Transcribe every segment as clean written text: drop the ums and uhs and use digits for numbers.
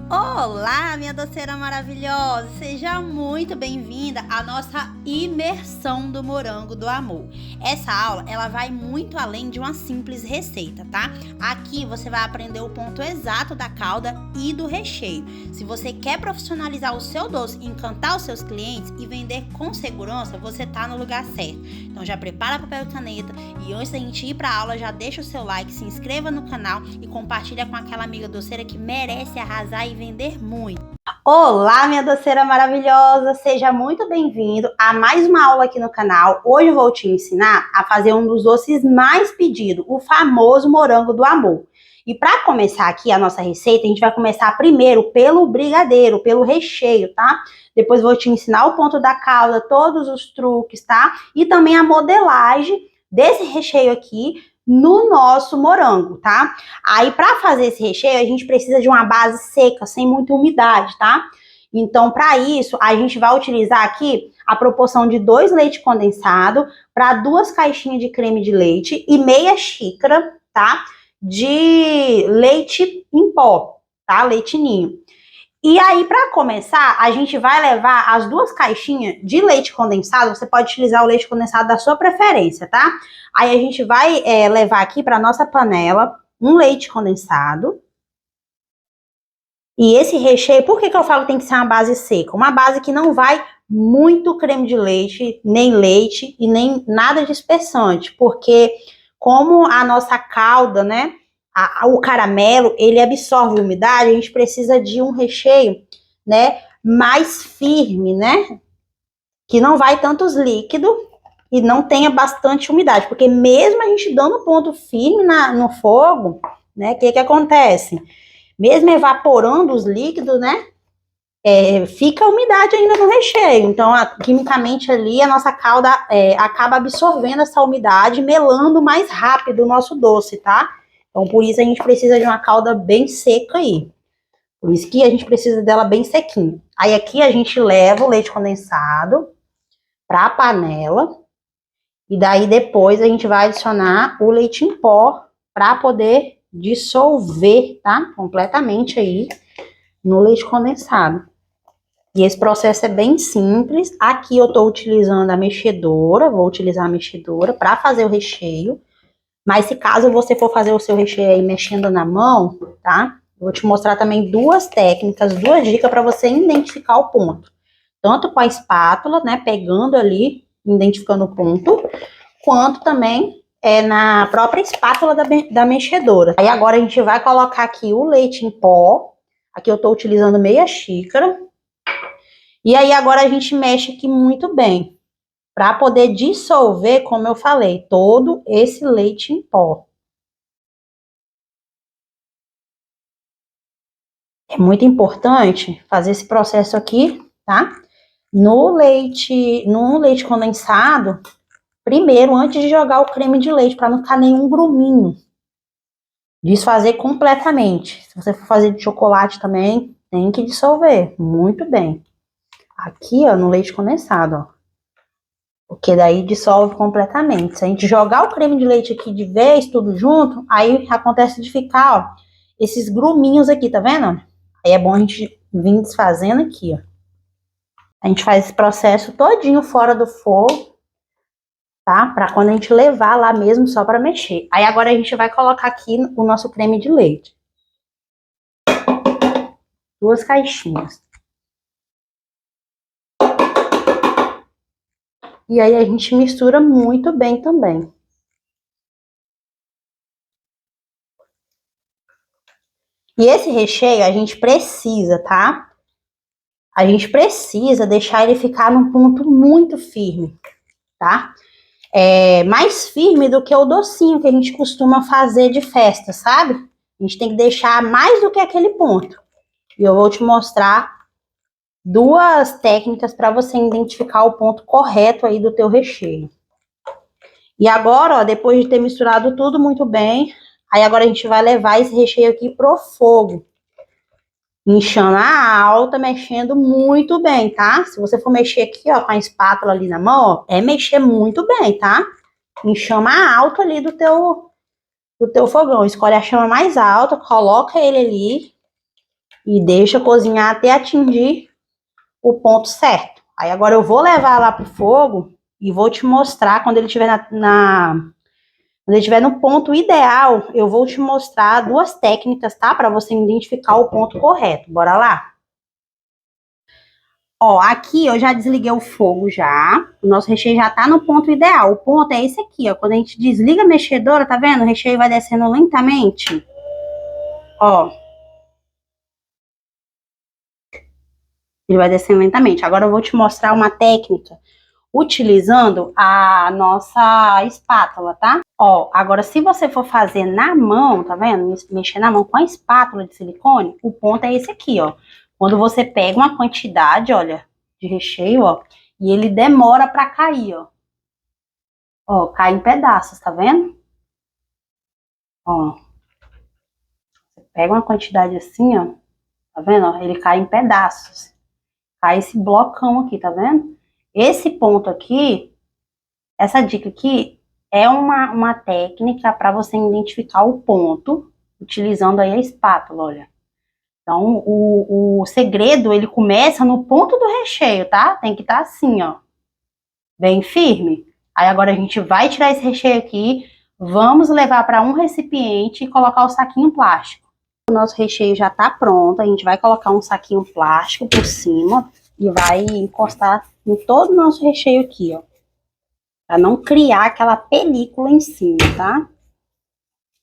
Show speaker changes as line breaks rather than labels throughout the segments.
Olá, minha doceira maravilhosa! Seja muito bem-vinda à nossa imersão do morango do amor. Essa aula, ela vai muito além de uma simples receita, tá? Aqui você vai aprender o ponto exato da calda e do recheio. Se você quer profissionalizar o seu doce, encantar os seus clientes e vender com segurança, você tá no lugar certo. Então já prepara papel e caneta e antes da gente ir pra aula, já deixa o seu like, se inscreva no canal e compartilha com aquela amiga doceira que merece arrasar e vender muito. Olá, minha doceira maravilhosa! Seja muito bem-vindo a mais uma aula aqui no canal. Hoje eu vou te ensinar a fazer um dos doces mais pedidos, o famoso morango do amor. E para começar aqui a nossa receita, a gente vai começar primeiro pelo brigadeiro, pelo recheio, tá? Depois vou te ensinar o ponto da calda, todos os truques, tá? E também a modelagem desse recheio aqui no nosso morango, tá? Aí, para fazer esse recheio, a gente precisa de uma base seca, sem muita umidade, tá? Então, para isso, a gente vai utilizar aqui a proporção de 2 leite condensado para 2 caixinhas de creme de leite e meia xícara, tá? De leite em pó, tá? Leite ninho. E aí, para começar, a gente vai levar as 2 caixinhas de leite condensado. Você pode utilizar o leite condensado da sua preferência, tá? Aí a gente vai levar aqui para nossa panela um leite condensado. E esse recheio, por que eu falo que tem que ser uma base seca? Uma base que não vai muito creme de leite, nem leite e nem nada de espessante. Porque como a nossa calda, né? O caramelo, ele absorve umidade, a gente precisa de um recheio, né, mais firme, né, que não vai tantos líquidos e não tenha bastante umidade, porque mesmo a gente dando ponto firme no fogo, né, o que acontece? Mesmo evaporando os líquidos, né, fica umidade ainda no recheio, então quimicamente ali a nossa calda acaba absorvendo essa umidade, melando mais rápido o nosso doce, tá? Então, por isso a gente precisa de uma calda bem seca aí. Por isso que a gente precisa dela bem sequinha. Aí aqui a gente leva o leite condensado para a panela. E daí depois a gente vai adicionar o leite em pó para poder dissolver, tá? Completamente aí no leite condensado. E esse processo é bem simples. Aqui eu tô utilizando a mexedora, vou utilizar a mexedora para fazer o recheio. Mas se caso você for fazer o seu recheio aí mexendo na mão, tá? Eu vou te mostrar também 2 técnicas, 2 dicas para você identificar o ponto. Tanto com a espátula, né? Pegando ali, identificando o ponto, quanto também na própria espátula da mexedora. Aí agora a gente vai colocar aqui o leite em pó. Aqui eu tô utilizando meia xícara. E aí agora a gente mexe aqui muito bem, para poder dissolver, como eu falei, todo esse leite em pó. É muito importante fazer esse processo aqui, tá? No leite condensado, primeiro, antes de jogar o creme de leite, para não ficar nenhum gruminho. Desfazer completamente. Se você for fazer de chocolate também, tem que dissolver. Muito bem. Aqui, ó, no leite condensado, ó. Porque daí dissolve completamente. Se a gente jogar o creme de leite aqui de vez, tudo junto, aí acontece de ficar, ó, esses gruminhos aqui, tá vendo? Aí é bom a gente vir desfazendo aqui, ó. A gente faz esse processo todinho fora do fogo, tá? Pra quando a gente levar lá mesmo só pra mexer. Aí agora a gente vai colocar aqui o nosso creme de leite. 2 caixinhas. E aí a gente mistura muito bem também. E esse recheio a gente precisa, tá? A gente precisa deixar ele ficar num ponto muito firme, tá? Mais firme do que o docinho que a gente costuma fazer de festa, sabe? A gente tem que deixar mais do que aquele ponto. E eu vou te mostrar 2 técnicas para você identificar o ponto correto aí do teu recheio. E agora, ó, depois de ter misturado tudo muito bem, aí agora a gente vai levar esse recheio aqui pro fogo. Em chama alta, mexendo muito bem, tá? Se você for mexer aqui, ó, com a espátula ali na mão, ó, é mexer muito bem, tá? Em chama alta ali do teu fogão. Escolhe a chama mais alta, coloca ele ali E deixa cozinhar até atingir o ponto certo. Aí agora eu vou levar lá pro fogo e vou te mostrar quando ele estiver quando ele estiver no ponto ideal, eu vou te mostrar duas técnicas, tá? Para você identificar o ponto correto. Bora lá? Ó, aqui eu já desliguei o fogo já. O nosso recheio já tá no ponto ideal. O ponto é esse aqui, ó. Quando a gente desliga a mexedora, tá vendo? O recheio vai descendo lentamente. Ó. Ele vai descendo lentamente. Agora eu vou te mostrar uma técnica utilizando a nossa espátula, tá? Ó, agora se você for fazer na mão, tá vendo? Mexer na mão com a espátula de silicone, o ponto é esse aqui, ó. Quando você pega uma quantidade, olha, de recheio, ó, e ele demora pra cair, ó. Ó, cai em pedaços, tá vendo? Ó. Você pega uma quantidade assim, ó, tá vendo? Ó, ele cai em pedaços. Cai esse blocão aqui, tá vendo? Esse ponto aqui, essa dica aqui, é uma técnica para você identificar o ponto, utilizando aí a espátula, olha. Então, o segredo, ele começa no ponto do recheio, tá? Tem que estar assim, ó, bem firme. Aí agora a gente vai tirar esse recheio aqui, vamos levar para um recipiente e colocar o saquinho plástico. O nosso recheio já tá pronto, a gente vai colocar um saquinho plástico por cima e vai encostar em todo o nosso recheio aqui, ó. Pra não criar aquela película em cima, tá?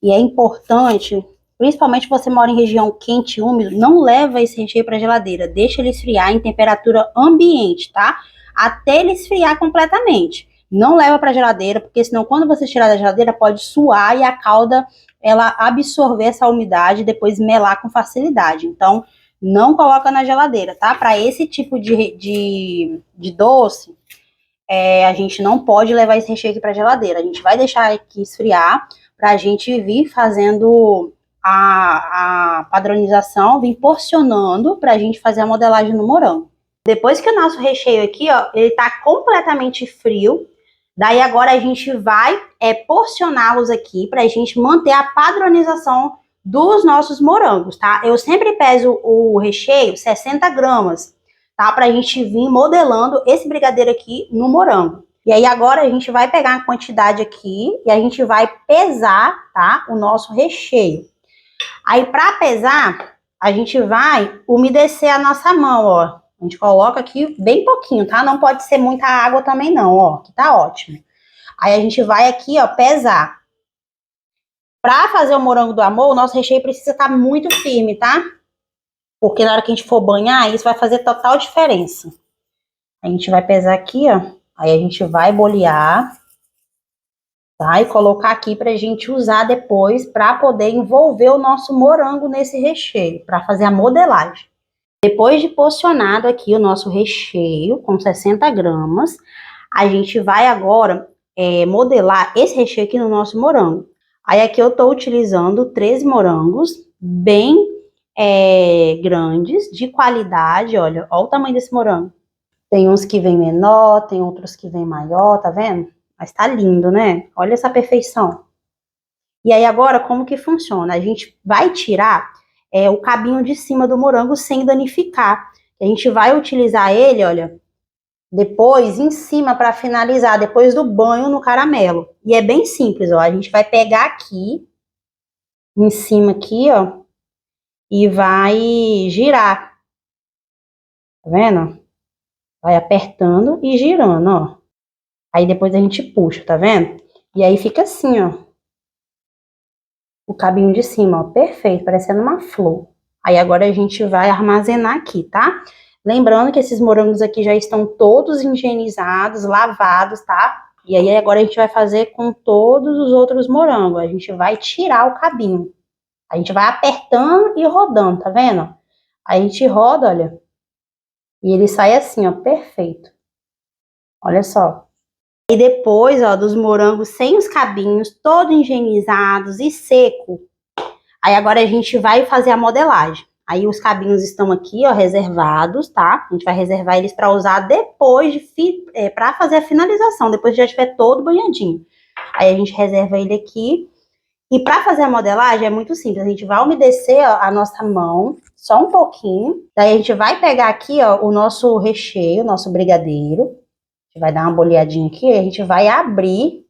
E é importante, principalmente se você mora em região quente e úmida, não leva esse recheio pra geladeira. Deixa ele esfriar em temperatura ambiente, tá? Até ele esfriar completamente. Não leva pra geladeira, porque senão quando você tirar da geladeira pode suar e a calda ela absorver essa umidade e depois melar com facilidade. Então, não coloca na geladeira, tá? Para esse tipo de doce, a gente não pode levar esse recheio aqui para geladeira. A gente vai deixar aqui esfriar para a gente vir fazendo a padronização, vir porcionando para a gente fazer a modelagem no morango. Depois que o nosso recheio aqui, ó, ele tá completamente frio, daí agora a gente vai porcioná-los aqui para a gente manter a padronização dos nossos morangos, tá? Eu sempre peso o recheio 60 gramas, tá? Pra gente vir modelando esse brigadeiro aqui no morango. E aí agora a gente vai pegar a quantidade aqui e a gente vai pesar, tá? O nosso recheio. Aí pra pesar, a gente vai umedecer a nossa mão, ó. A gente coloca aqui bem pouquinho, tá? Não pode ser muita água também não, ó, que tá ótimo. Aí a gente vai aqui, ó, pesar. Pra fazer o morango do amor, o nosso recheio precisa estar muito firme, tá? Porque na hora que a gente for banhar, isso vai fazer total diferença. A gente vai pesar aqui, ó. Aí a gente vai bolear, tá? E colocar aqui pra gente usar depois pra poder envolver o nosso morango nesse recheio, pra fazer a modelagem. Depois de porcionado aqui o nosso recheio com 60 gramas, a gente vai agora modelar esse recheio aqui no nosso morango. Aí aqui eu tô utilizando 13 morangos, bem grandes, de qualidade, olha o tamanho desse morango. Tem uns que vem menor, tem outros que vem maior, tá vendo? Mas tá lindo, né? Olha essa perfeição. E aí agora, como que funciona? A gente vai tirar o cabinho de cima do morango sem danificar. A gente vai utilizar ele, olha, depois em cima para finalizar, depois do banho no caramelo. E é bem simples, ó. A gente vai pegar aqui, em cima aqui, ó, e vai girar. Tá vendo? Vai apertando e girando, ó. Aí depois a gente puxa, tá vendo? E aí fica assim, ó. O cabinho de cima, ó, perfeito, parecendo uma flor. Aí agora a gente vai armazenar aqui, tá? Lembrando que esses morangos aqui já estão todos higienizados, lavados, tá? E aí agora a gente vai fazer com todos os outros morangos. A gente vai tirar o cabinho. A gente vai apertando e rodando, tá vendo? Aí a gente roda, olha. E ele sai assim, ó, perfeito. Olha só. E depois, ó, dos morangos sem os cabinhos, todos higienizados e seco. Aí agora a gente vai fazer a modelagem. Aí os cabinhos estão aqui, ó, reservados, tá? A gente vai reservar eles para usar depois para fazer a finalização, depois que já estiver todo banhadinho. Aí a gente reserva ele aqui E para fazer a modelagem é muito simples. A gente vai umedecer ó, a nossa mão só um pouquinho. Daí a gente vai pegar aqui ó, o nosso recheio, o nosso brigadeiro. A gente vai dar uma boleadinha aqui e a gente vai abrir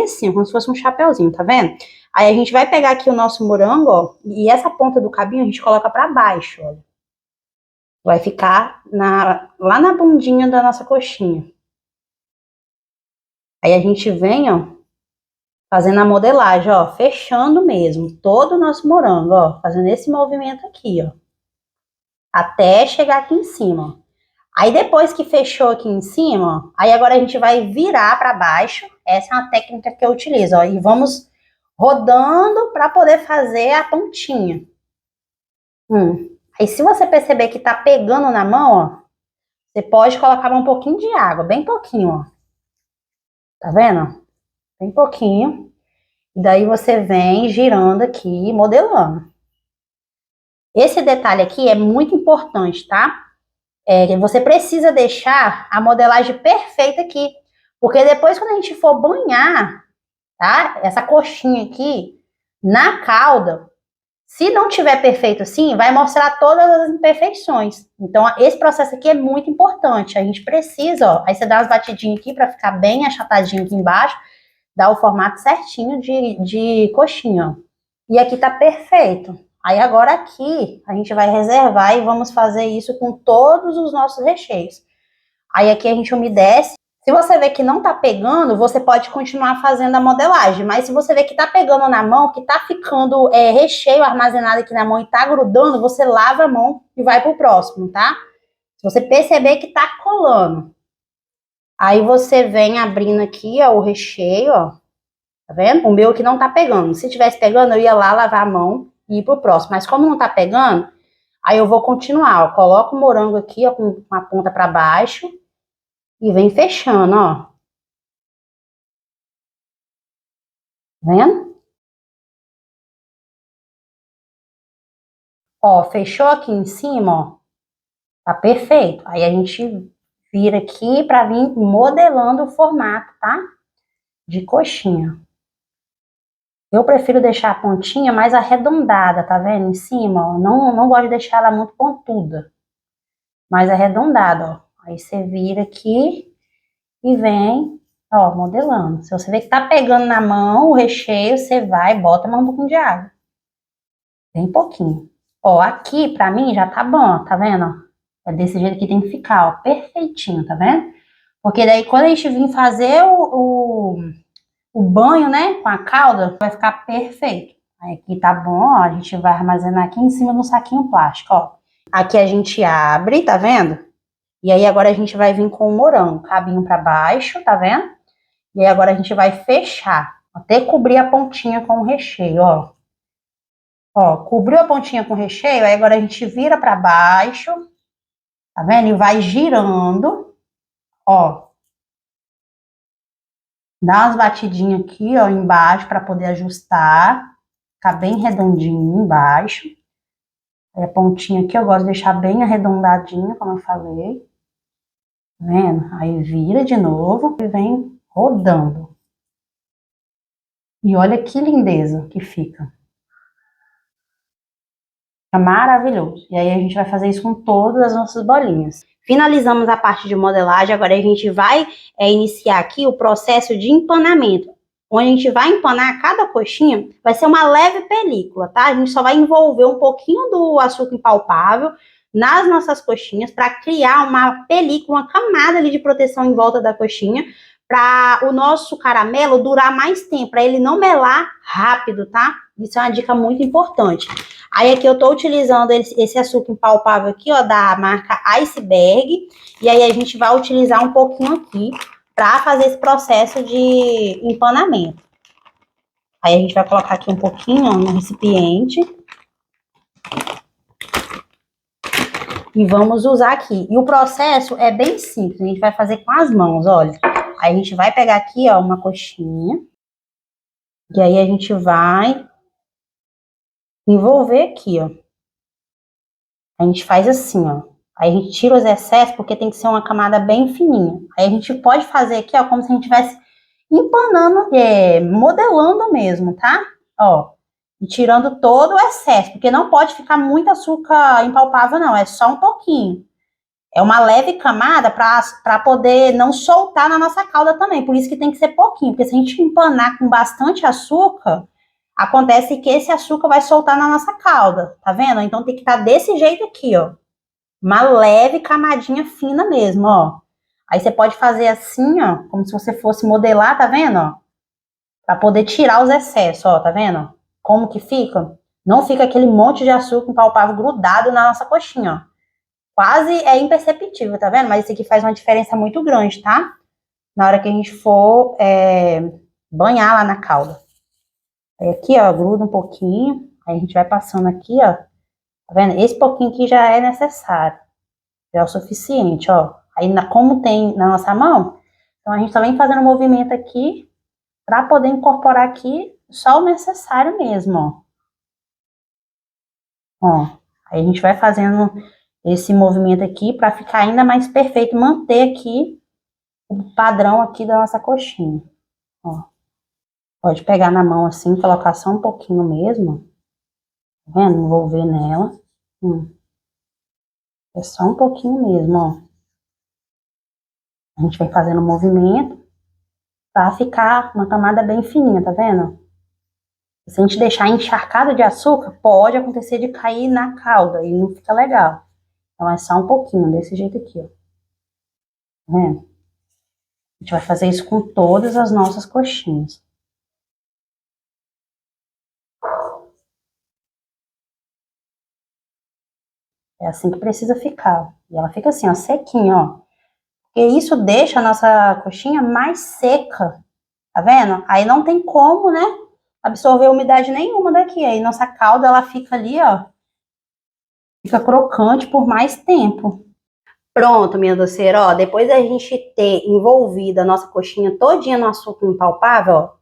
assim, como se fosse um chapeuzinho, tá vendo? Aí a gente vai pegar aqui o nosso morango, ó, e essa ponta do cabinho a gente coloca para baixo, ó. Vai ficar lá na bundinha da nossa coxinha. Aí a gente vem, ó, fazendo a modelagem, ó, fechando mesmo todo o nosso morango, ó, fazendo esse movimento aqui, ó, até chegar aqui em cima, ó. Aí depois que fechou aqui em cima, ó, aí agora a gente vai virar para baixo, essa é uma técnica que eu utilizo, ó, e vamos rodando para poder fazer a pontinha. Aí se você perceber que tá pegando na mão, ó, você pode colocar um pouquinho de água, bem pouquinho, ó. Tá vendo? Bem pouquinho. E daí você vem girando aqui, modelando. Esse detalhe aqui é muito importante, tá? Você precisa deixar a modelagem perfeita aqui. Porque depois quando a gente for banhar, tá? Essa coxinha aqui, na calda, se não tiver perfeito assim, vai mostrar todas as imperfeições. Então, esse processo aqui é muito importante. A gente precisa, ó, aí você dá umas batidinhas aqui para ficar bem achatadinho aqui embaixo, dá o formato certinho de coxinha, ó. E aqui tá perfeito. Aí agora aqui, a gente vai reservar e vamos fazer isso com todos os nossos recheios. Aí aqui a gente umedece. Se você vê que não tá pegando, você pode continuar fazendo a modelagem. Mas se você vê que tá pegando na mão, que tá ficando recheio armazenado aqui na mão e tá grudando, você lava a mão e vai pro próximo, tá? Se você perceber que tá colando. Aí você vem abrindo aqui, ó, o recheio, ó. Tá vendo? O meu aqui não tá pegando. Se tivesse pegando, eu ia lá lavar a mão e ir pro próximo. Mas como não tá pegando, aí eu vou continuar, ó. Coloco o morango aqui, ó, com a ponta pra baixo. E vem fechando, ó. Tá vendo? Ó, fechou aqui em cima, ó. Tá perfeito. Aí a gente vira aqui pra vir modelando o formato, tá? De coxinha. Eu prefiro deixar a pontinha mais arredondada, tá vendo? Em cima, ó. Não gosto de deixar ela muito pontuda. Mais arredondada, ó. Aí você vira aqui e vem, ó, modelando. Se você vê que tá pegando na mão o recheio, você vai e bota mais um pouquinho de água. Bem pouquinho. Ó, aqui pra mim já tá bom, ó, tá vendo? É desse jeito que tem que ficar, ó, perfeitinho, tá vendo? Porque daí quando a gente vir fazer o banho, né, com a calda, vai ficar perfeito. Aí aqui tá bom, ó, a gente vai armazenar aqui em cima de um saquinho plástico, ó. Aqui a gente abre, tá vendo? E aí agora a gente vai vir com o morango, cabinho pra baixo, tá vendo? E aí agora a gente vai fechar, até cobrir a pontinha com o recheio, ó. Ó, cobriu a pontinha com o recheio, aí agora a gente vira pra baixo, tá vendo? E vai girando, ó. Dá umas batidinhas aqui, ó, embaixo pra poder ajustar, ficar bem redondinho embaixo. Aí a pontinha aqui eu gosto de deixar bem arredondadinha, como eu falei. Tá vendo? Aí vira de novo e vem rodando. E olha que lindeza que fica. Fica maravilhoso. E aí a gente vai fazer isso com todas as nossas bolinhas. Finalizamos a parte de modelagem, agora a gente vai iniciar aqui o processo de empanamento. Onde a gente vai empanar cada coxinha, vai ser uma leve película, tá? A gente só vai envolver um pouquinho do açúcar impalpável nas nossas coxinhas para criar uma película, uma camada ali de proteção em volta da coxinha, para o nosso caramelo durar mais tempo, para ele não melar rápido, tá? Isso é uma dica muito importante. Aí aqui eu tô utilizando esse açúcar impalpável aqui, ó, da marca Iceberg, e aí a gente vai utilizar um pouquinho aqui para fazer esse processo de empanamento. Aí a gente vai colocar aqui um pouquinho, ó, no recipiente. E vamos usar aqui. E o processo é bem simples, a gente vai fazer com as mãos, olha. Aí a gente vai pegar aqui, ó, uma coxinha. E aí a gente vai envolver aqui, ó. A gente faz assim, ó. Aí a gente tira os excessos, porque tem que ser uma camada bem fininha. Aí a gente pode fazer aqui, ó, como se a gente estivesse empanando, modelando mesmo, tá? ó. E tirando todo o excesso, porque não pode ficar muito açúcar impalpável, não. É só um pouquinho. É uma leve camada para poder não soltar na nossa calda também. Por isso que tem que ser pouquinho, porque se a gente empanar com bastante açúcar, acontece que esse açúcar vai soltar na nossa calda, tá vendo? Então tem que estar desse jeito aqui, ó. Uma leve camadinha fina mesmo, ó. Aí você pode fazer assim, ó, como se você fosse modelar, tá vendo, ó? Pra poder tirar os excessos, ó, tá vendo? Como que fica? Não fica aquele monte de açúcar impalpável grudado na nossa coxinha, ó. Quase é imperceptível, tá vendo? Mas isso aqui faz uma diferença muito grande, tá? Na hora que a gente for banhar lá na calda. Aí aqui, ó, gruda um pouquinho. Aí a gente vai passando aqui, ó. Tá vendo? Esse pouquinho aqui já é necessário. Já é o suficiente, ó. Aí, como tem na nossa mão, então a gente só vem fazendo um movimento aqui para poder incorporar aqui só o necessário mesmo, ó. Ó, aí a gente vai fazendo esse movimento aqui para ficar ainda mais perfeito, manter aqui o padrão aqui da nossa coxinha, ó. Pode pegar na mão assim, colocar só um pouquinho mesmo, tá vendo? Envolver nela. É só um pouquinho mesmo, ó. A gente vai fazendo o movimento pra ficar uma camada bem fininha, tá vendo? Se a gente deixar encharcado de açúcar, pode acontecer de cair na calda e não fica legal. Então é só um pouquinho, desse jeito aqui, ó. Tá vendo? A gente vai fazer isso com todas as nossas coxinhas. É assim que precisa ficar. E ela fica assim, ó, sequinha, ó. Porque isso deixa a nossa coxinha mais seca, tá vendo? Aí não tem como, né, absorver umidade nenhuma daqui. Aí nossa calda, ela fica ali, ó, fica crocante por mais tempo. Pronto, minha doceira, ó, depois da gente ter envolvido a nossa coxinha todinha no açúcar impalpável, ó,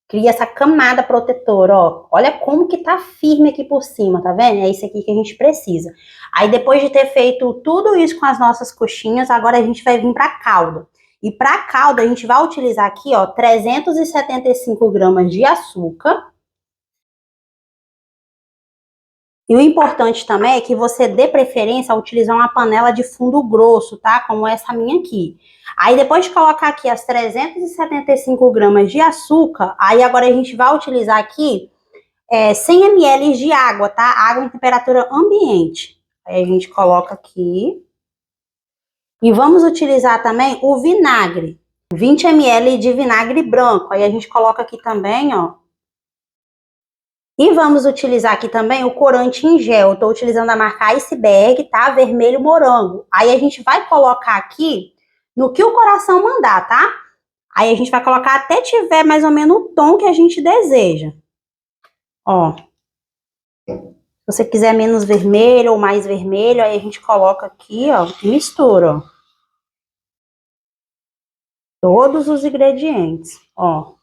cria essa camada protetora, ó. Olha como que tá firme aqui por cima, tá vendo? É isso aqui que a gente precisa. Aí depois de ter feito tudo isso com as nossas coxinhas, agora a gente vai vir pra calda. E pra calda a gente vai utilizar aqui, ó, 375 gramas de açúcar. E o importante também é que você dê preferência a utilizar uma panela de fundo grosso, tá? Como essa minha aqui. Aí depois de colocar aqui as 375 gramas de açúcar, aí agora a gente vai utilizar aqui 100 ml de água, tá? Água em temperatura ambiente. Aí a gente coloca aqui. E vamos utilizar também o vinagre. 20 ml de vinagre branco. Aí a gente coloca aqui também, ó. E vamos utilizar aqui também o corante em gel. Eu tô utilizando a marca Iceberg, tá? Vermelho morango. Aí a gente vai colocar aqui no que o coração mandar, tá? Aí a gente vai colocar até tiver mais ou menos o tom que a gente deseja. Ó. Se você quiser menos vermelho ou mais vermelho, aí a gente coloca aqui, ó, e mistura, ó. Todos os ingredientes, ó.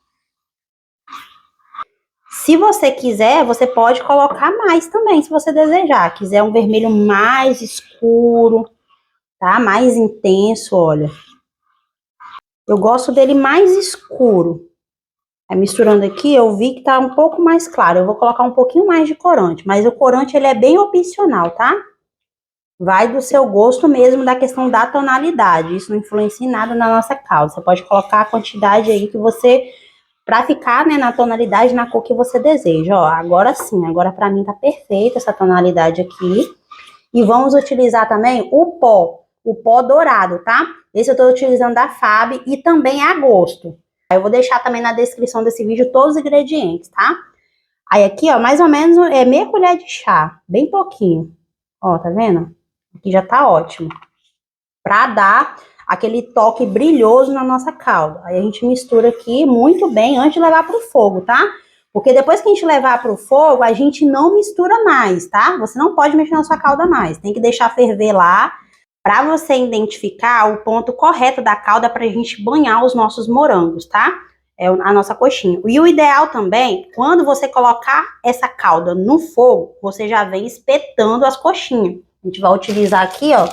Se você quiser, você pode colocar mais também, se você desejar. Quiser um vermelho mais escuro, tá? Mais intenso, olha. Eu gosto dele mais escuro. Aí misturando aqui, eu vi que tá um pouco mais claro. Eu vou colocar um pouquinho mais de corante, mas o corante ele é bem opcional, tá? Vai do seu gosto mesmo, da questão da tonalidade. Isso não influencia em nada na nossa calda. Você pode colocar a quantidade aí que você... Pra ficar, né, na tonalidade, na cor que você deseja. Ó, agora sim, agora pra mim tá perfeita essa tonalidade aqui. E vamos utilizar também o pó dourado, tá? Esse eu tô utilizando da FAB e também é a gosto. Eu vou deixar também na descrição desse vídeo todos os ingredientes, tá? Aí aqui, ó, mais ou menos meia colher de chá, bem pouquinho. Ó, tá vendo? Aqui já tá ótimo. Pra dar aquele toque brilhoso na nossa calda. Aí a gente mistura aqui muito bem antes de levar pro fogo, tá? Porque depois que a gente levar pro fogo, a gente não mistura mais, tá? Você não pode mexer na sua calda mais. Tem que deixar ferver lá pra você identificar o ponto correto da calda pra gente banhar os nossos morangos, tá? É a nossa coxinha. E o ideal também, quando você colocar essa calda no fogo, você já vem espetando as coxinhas. A gente vai utilizar aqui, ó,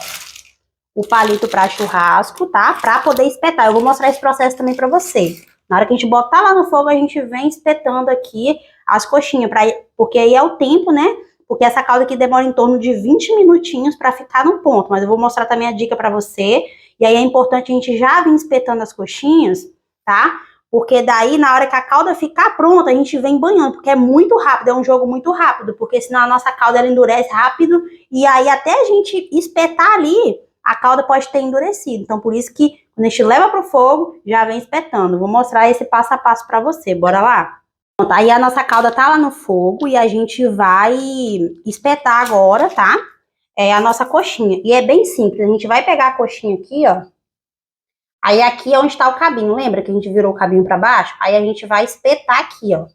o palito para churrasco, tá? Para poder espetar. Eu vou mostrar esse processo também para você. Na hora que a gente botar lá no fogo, a gente vem espetando aqui as coxinhas, porque aí é o tempo, né? Porque essa calda aqui demora em torno de 20 minutinhos para ficar no ponto, mas eu vou mostrar também a dica para você. E aí é importante a gente já vir espetando as coxinhas, tá? Porque daí, na hora que a calda ficar pronta, a gente vem banhando, porque é muito rápido, é um jogo muito rápido, porque senão a nossa calda ela endurece rápido, e aí até a gente espetar ali, a calda pode ter endurecido. Então, por isso que quando a gente leva pro fogo, já vem espetando. Vou mostrar esse passo a passo para você, bora lá? Pronto, aí a nossa calda tá lá no fogo e a gente vai espetar agora, tá? A nossa coxinha. E é bem simples, a gente vai pegar a coxinha aqui, ó. Aí aqui é onde tá o cabinho, lembra que a gente virou o cabinho para baixo? Aí a gente vai espetar aqui, ó.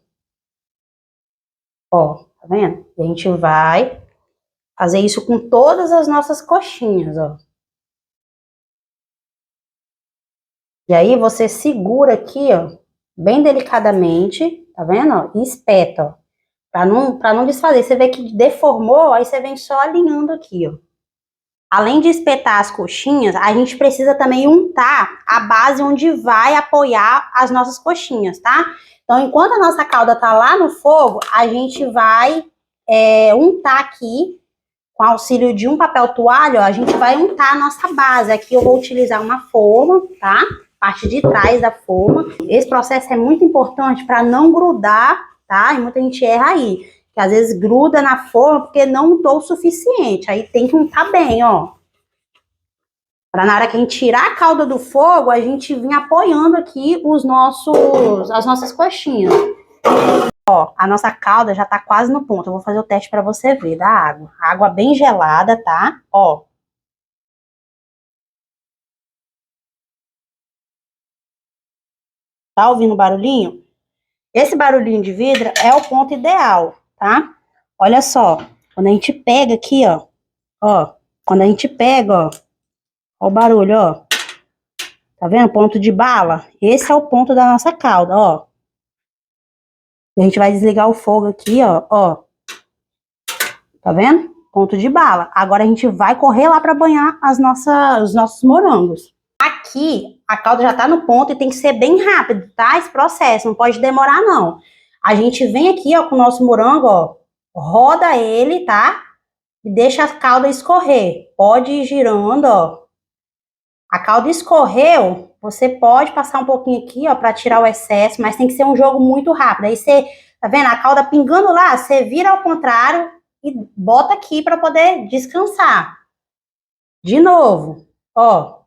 Ó, tá vendo? E a gente vai fazer isso com todas as nossas coxinhas, ó. E aí você segura aqui, ó, bem delicadamente, tá vendo? Ó, e espeta, ó. Pra não desfazer. Você vê que deformou, aí você vem só alinhando aqui, ó. Além de espetar as coxinhas, a gente precisa também untar a base onde vai apoiar as nossas coxinhas, tá? Então, enquanto a nossa calda tá lá no fogo, a gente vai untar aqui, com auxílio de um papel toalha, ó, a gente vai untar a nossa base. Aqui eu vou utilizar uma forma, tá? Parte de trás da forma. Esse processo é muito importante para não grudar, tá? E muita gente erra aí, que às vezes gruda na forma porque não untou o suficiente. Aí tem que untar bem, ó. Para na hora que a gente tirar a calda do fogo, a gente vir apoiando aqui as nossas coxinhas. Ó, a nossa calda já tá quase no ponto. Eu vou fazer o teste para você ver da água. Água bem gelada, tá? Ó. Tá ouvindo o barulhinho? Esse barulhinho de vidro é o ponto ideal, tá? Olha só, quando a gente pega aqui, ó, quando a gente pega, ó o barulho, ó. Tá vendo? Ponto de bala. Esse é o ponto da nossa calda, ó. A gente vai desligar o fogo aqui, ó. Tá vendo? Ponto de bala. Agora a gente vai correr lá para banhar os nossos morangos. Aqui, a calda já tá no ponto e tem que ser bem rápido, tá? Esse processo, não pode demorar, não. A gente vem aqui, ó, com o nosso morango, ó, roda ele, tá? E deixa a calda escorrer. Pode ir girando, ó. A calda escorreu, você pode passar um pouquinho aqui, ó, pra tirar o excesso, mas tem que ser um jogo muito rápido. Aí você, tá vendo? A calda pingando lá, você vira ao contrário e bota aqui pra poder descansar. De novo, ó.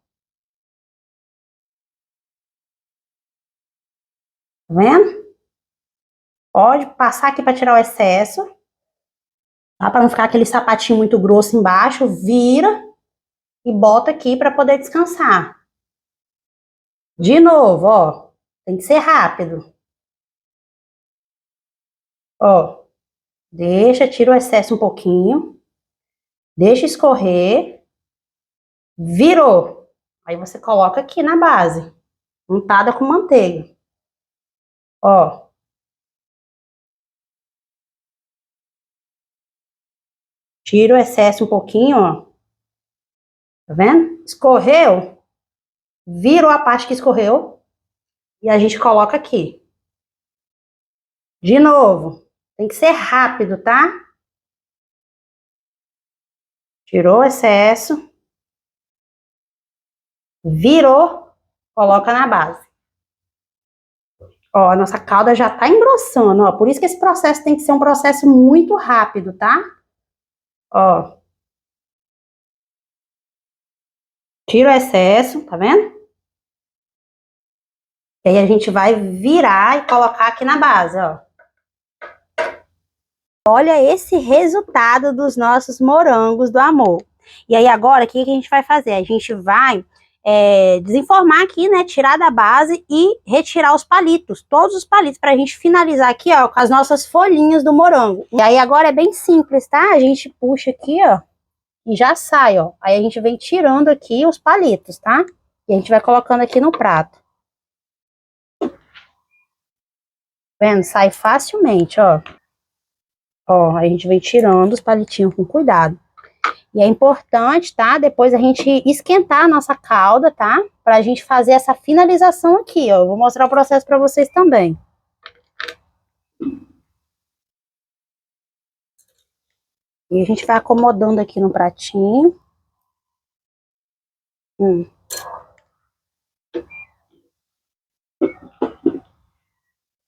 Tá vendo? Pode passar aqui para tirar o excesso, tá? Para não ficar aquele sapatinho muito grosso embaixo, vira e bota aqui para poder descansar. De novo, ó, tem que ser rápido. Ó, tira o excesso um pouquinho, deixa escorrer, virou. Aí você coloca aqui na base, untada com manteiga. Ó. Tira o excesso um pouquinho, ó. Tá vendo? Escorreu, virou a parte que escorreu e a gente coloca aqui. De novo, tem que ser rápido, tá? Tirou o excesso, virou, coloca na base. Ó, a nossa calda já tá engrossando, ó. Por isso que esse processo tem que ser um processo muito rápido, tá? Ó. Tira o excesso, tá vendo? E aí a gente vai virar e colocar aqui na base, ó. Olha esse resultado dos nossos morangos do amor. E aí agora, o que a gente vai fazer? A gente vai desenformar aqui, né? Tirar da base e retirar os palitos. Todos os palitos, pra gente finalizar aqui, ó, com as nossas folhinhas do morango. E aí agora é bem simples, tá? A gente puxa aqui, ó, e já sai, ó. Aí a gente vem tirando aqui os palitos, tá? E a gente vai colocando aqui no prato. Vendo? Sai facilmente, ó. Ó, a gente vem tirando os palitinhos com cuidado. E é importante, tá? Depois a gente esquentar a nossa calda, tá? Pra gente fazer essa finalização aqui, ó. Eu vou mostrar o processo pra vocês também. E a gente vai acomodando aqui no pratinho.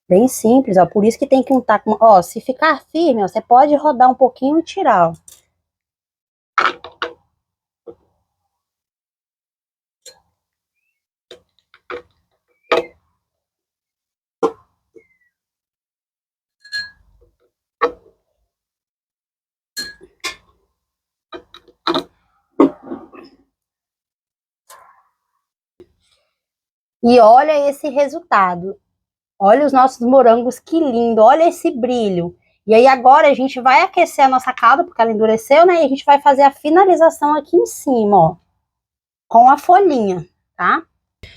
Bem simples, ó. Por isso que tem que untar com... Ó, se ficar firme, ó, você pode rodar um pouquinho e tirar, ó. E olha esse resultado. Olha os nossos morangos, que lindo. Olha esse brilho. E aí agora a gente vai aquecer a nossa calda, porque ela endureceu, né? E a gente vai fazer a finalização aqui em cima, ó. Com a folhinha, tá?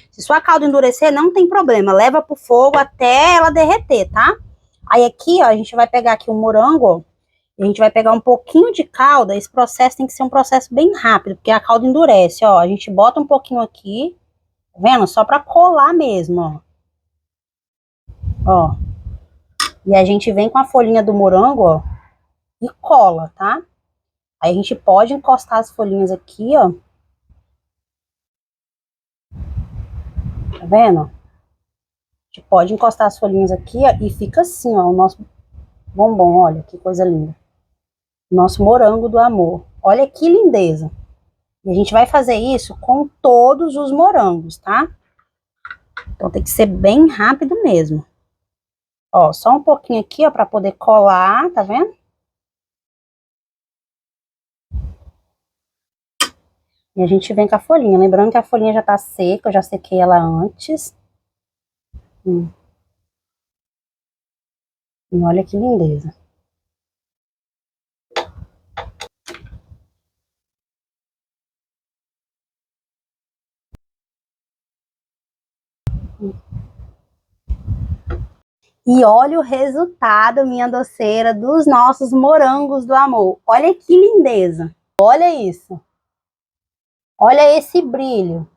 Se sua calda endurecer, não tem problema. Leva pro fogo até ela derreter, tá? Aí aqui, ó, a gente vai pegar aqui o morango, ó. A gente vai pegar um pouquinho de calda. Esse processo tem que ser um processo bem rápido, porque a calda endurece, ó. A gente bota um pouquinho aqui, tá vendo? Só pra colar mesmo, ó. Ó. E a gente vem com a folhinha do morango, ó, e cola, tá? Aí a gente pode encostar as folhinhas aqui, ó. Tá vendo? A gente pode encostar as folhinhas aqui, ó, e fica assim, ó, o nosso bombom, olha que coisa linda. Nosso morango do amor. Olha que lindeza. E a gente vai fazer isso com todos os morangos, tá? Então tem que ser bem rápido mesmo. Ó, só um pouquinho aqui, ó, pra poder colar, tá vendo? E a gente vem com a folhinha. Lembrando que a folhinha já tá seca, eu já sequei ela antes. E olha que lindeza. E olha o resultado, minha doceira, dos nossos morangos do amor. Olha que lindeza. Olha isso. Olha esse brilho.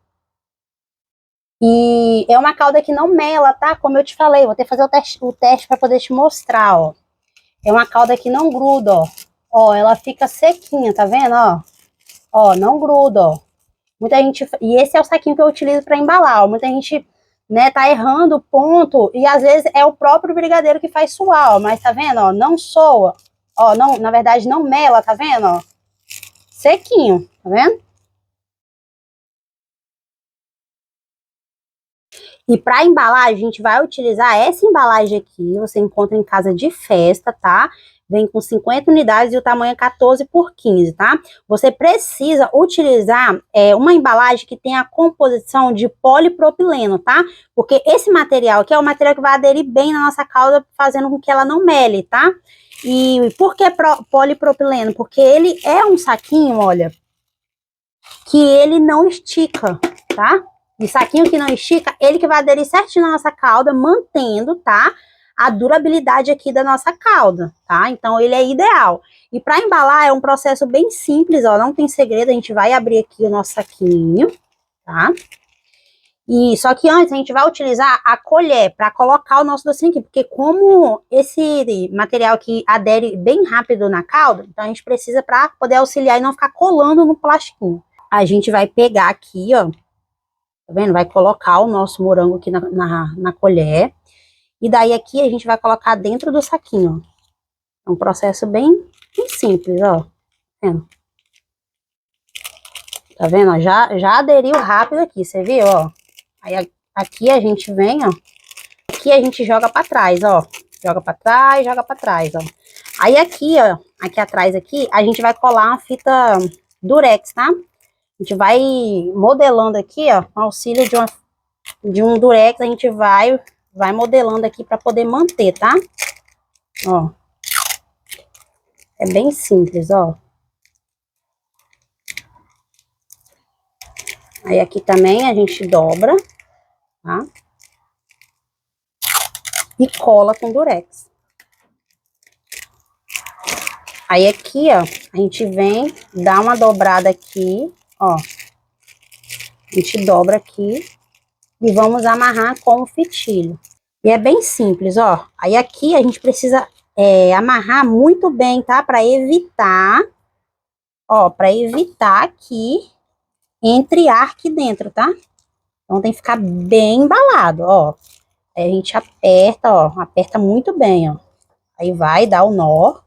E é uma calda que não mela, tá? Como eu te falei, vou ter que fazer o teste para poder te mostrar, ó. É uma calda que não gruda, ó. Ó, ela fica sequinha, tá vendo, ó? Ó, não gruda, ó. Muita gente... E esse é o saquinho que eu utilizo para embalar, ó. Muita gente, né, tá errando o ponto. E às vezes é o próprio brigadeiro que faz suar, ó. Mas tá vendo, ó? Não soa. Ó, não, na verdade não mela, tá vendo, ó? Sequinho, tá vendo? E para embalar, a gente vai utilizar essa embalagem aqui, você encontra em casa de festa, tá? Vem com 50 unidades e o tamanho é 14 por 15, tá? Você precisa utilizar uma embalagem que tenha a composição de polipropileno, tá? Porque esse material aqui é o material que vai aderir bem na nossa calda, fazendo com que ela não mele, tá? E por que polipropileno? Porque ele é um saquinho, olha, que ele não estica, tá? E saquinho que não estica, ele que vai aderir certinho na nossa calda, mantendo, tá? A durabilidade aqui da nossa calda, tá? Então, ele é ideal. E para embalar é um processo bem simples, ó, não tem segredo, a gente vai abrir aqui o nosso saquinho, tá? E só que antes a gente vai utilizar a colher para colocar o nosso docinho aqui, porque como esse material aqui adere bem rápido na calda, então a gente precisa para poder auxiliar e não ficar colando no plastiquinho. A gente vai pegar aqui, ó, tá vendo? Vai colocar o nosso morango aqui na colher. E daí aqui a gente vai colocar dentro do saquinho, ó. É um processo bem simples, ó. Tá vendo? Tá vendo? Ó, já aderiu rápido aqui, você viu, ó? Aí aqui a gente vem, ó. Aqui a gente joga pra trás, ó. Joga pra trás, ó. Aí aqui, ó, aqui atrás aqui, a gente vai colar uma fita durex, tá? A gente vai modelando aqui, ó, com auxílio de um durex, a gente vai modelando aqui para poder manter, tá? Ó. É bem simples, ó. Aí aqui também a gente dobra, tá? E cola com durex. Aí aqui, ó, a gente vem, dá uma dobrada aqui, ó. A gente dobra aqui e vamos amarrar com o fitilho. E é bem simples, ó. Aí aqui a gente precisa amarrar muito bem, tá? Para evitar, ó, para evitar que entre ar aqui dentro, tá? Então tem que ficar bem embalado, ó. Aí a gente aperta, ó, aperta muito bem, ó. Aí vai dar o nó,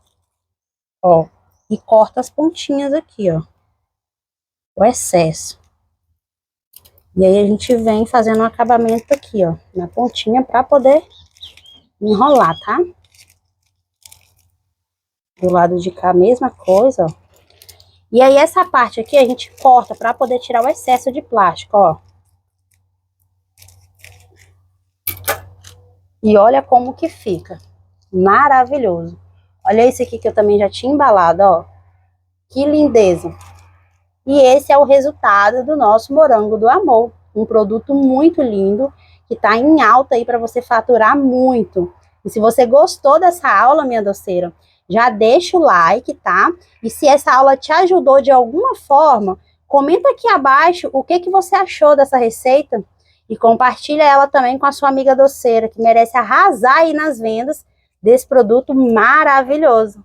ó, e corta as pontinhas aqui, ó. O excesso. E aí a gente vem fazendo um acabamento aqui, ó, na pontinha para poder enrolar, tá? Do lado de cá a mesma coisa, ó. E aí essa parte aqui a gente corta para poder tirar o excesso de plástico, ó. E olha como que fica. Maravilhoso. Olha esse aqui que eu também já tinha embalado, ó. Que lindeza. E esse é o resultado do nosso morango do amor. Um produto muito lindo, que tá em alta aí para você faturar muito. E se você gostou dessa aula, minha doceira, já deixa o like, tá? E se essa aula te ajudou de alguma forma, comenta aqui abaixo o que você achou dessa receita e compartilha ela também com a sua amiga doceira, que merece arrasar aí nas vendas desse produto maravilhoso.